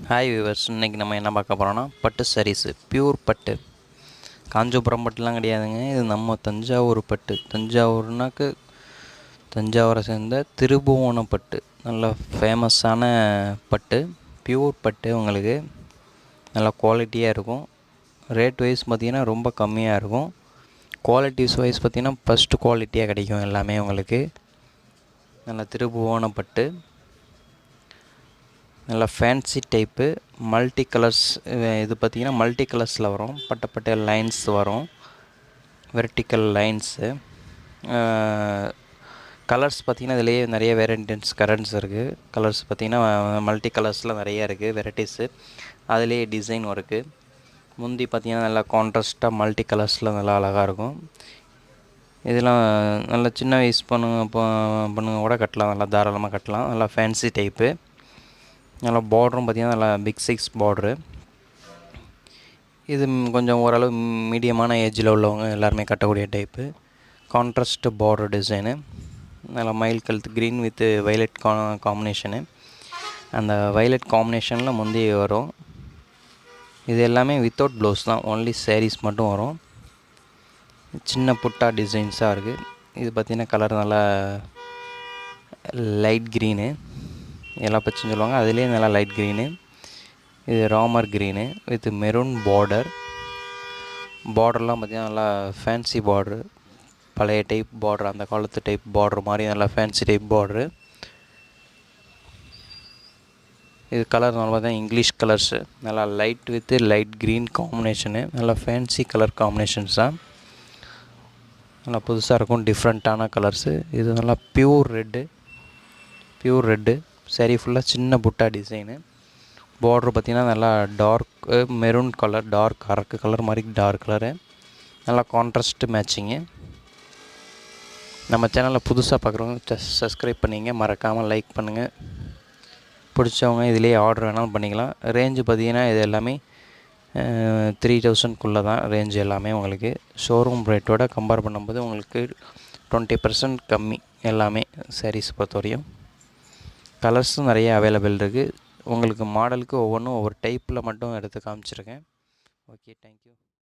Hi viewers, இன்றைக்கி நம்ம என்ன பார்க்க போகிறோன்னா பட்டு சாரீஸு, பியூர் பட்டு. காஞ்சிபுரம் பட்டுலாம் கிடையாதுங்க, இது நம்ம தஞ்சாவூர் பட்டு. தஞ்சாவூர்னாக்கு தஞ்சாவூரை சேர்ந்த திருபுவனம் பட்டு, நல்ல ஃபேமஸான பட்டு, பியூர் பட்டு. உங்களுக்கு நல்லா குவாலிட்டியாக இருக்கும். ரேட் வைஸ் பார்த்திங்கன்னா ரொம்ப கம்மியாக இருக்கும். குவாலிட்டிஸ் வைஸ் பார்த்திங்கன்னா ஃபஸ்ட்டு குவாலிட்டியாக கிடைக்கும் எல்லாமே உங்களுக்கு. நல்ல திருபுவனம் பட்டு, நல்லா ஃபேன்சி டைப்பு, மல்டி கலர்ஸ். இது பார்த்திங்கன்னா மல்டி கலர்ஸில் வரும். பட்ட லைன்ஸ் வரும், வெர்டிக்கல் லைன்ஸு. கலர்ஸ் பார்த்திங்கன்னா இதிலேயே நிறைய வேரியன்ட்ஸ் கலர்ஸ் இருக்குது. கலர்ஸ் பார்த்திங்கன்னா மல்டி கலர்ஸில் நிறையா இருக்குது வெரைட்டிஸு. அதிலே டிசைன் இருக்குது. முந்தி பார்த்திங்கன்னா நல்லா கான்ட்ராஸ்ட்டாக மல்டி கலர்ஸில் நல்லா அழகாக இருக்கும். இதெல்லாம் நல்லா சின்ன வயசு பொண்ணுங்க கூட கட்டலாம், நல்லா தாராளமாக கட்டலாம். நல்லா ஃபேன்சி டைப்பு. நல்லா பார்டரும் பார்த்திங்கன்னா நல்லா பிக் சைஸ் பார்ட்ரு. இது கொஞ்சம் ஓரளவு மீடியமான ஏஜில் உள்ளவங்க எல்லாருமே கட்டக்கூடிய டைப்பு. கான்ட்ராஸ்ட் பார்டர் டிசைனு, நல்லா மயில் கழுத்து க்ரீன் வித் வைலட் காம்பினேஷனு. அந்த வைலட் காம்பினேஷனில் முந்தி வரும். இது எல்லாமே வித்தவுட் ப்ளவுஸ் தான், ஒன்லி சாரீஸ் மட்டும் வரும். சின்ன புட்டா டிசைன்ஸாக இருக்குது. இது பார்த்திங்கன்னா கலர் நல்லா லைட் க்ரீனு, எல்லா பச்சைன்னு சொல்லுவாங்க, அதுலேயே நல்லா லைட் க்ரீனு. இது Ramar green with maroon border. பார்டர்லாம் பார்த்திங்கன்னா நல்லா ஃபேன்சி பார்ட்ரு, பழைய டைப் பார்ட்ரு, அந்த காலத்து டைப் பார்ட்ரு மாதிரி நல்லா ஃபேன்சி டைப் பார்ட்ரு. இது கலர் நல்லா பார்த்தா இங்கிலீஷ் கலர்ஸு, நல்லா light with light green combination. நல்லா ஃபேன்சி கலர் காம்பினேஷன்ஸ் தான், நல்லா புதுசாக இருக்கும், டிஃப்ரெண்ட்டான கலர்ஸு. இது நல்லா பியூர் ரெட்டு சரி, ஃபுல்லாக சின்ன புட்டா டிசைனு. பார்ட்ரு பார்த்திங்கன்னா நல்லா டார்க் மெரூன் கலர், டார்க் அரக்கு கலர் மாதிரி டார்க் கலரு. நல்லா கான்ட்ராஸ்ட்டு மேட்சிங்கு. நம்ம சேனலில் புதுசாக பார்க்குறவங்க சப்ஸ்கிரைப் பண்ணிங்க, மறக்காமல் லைக் பண்ணுங்கள். பிடிச்சவங்க இதிலேயே ஆர்டர் வேணாலும் பண்ணிக்கலாம். ரேஞ்சு பார்த்திங்கன்னா இது எல்லாமே 3000 தான் ரேஞ்சு எல்லாமே. உங்களுக்கு ஷோரூம் ரேட்டோட கம்பேர் பண்ணும்போது உங்களுக்கு 20% கம்மி எல்லாமே சாரீஸ் பொறுத்தவரையும். கலர்ஸும் நிறைய அவைலபிள் இருக்குது. உங்களுக்கு மாடலுக்கு ஒவ்வொன்றும் ஒவ்வொரு டைப்பில் மட்டும் எடுத்து காமிச்சிருக்கேன். Okay, thank you.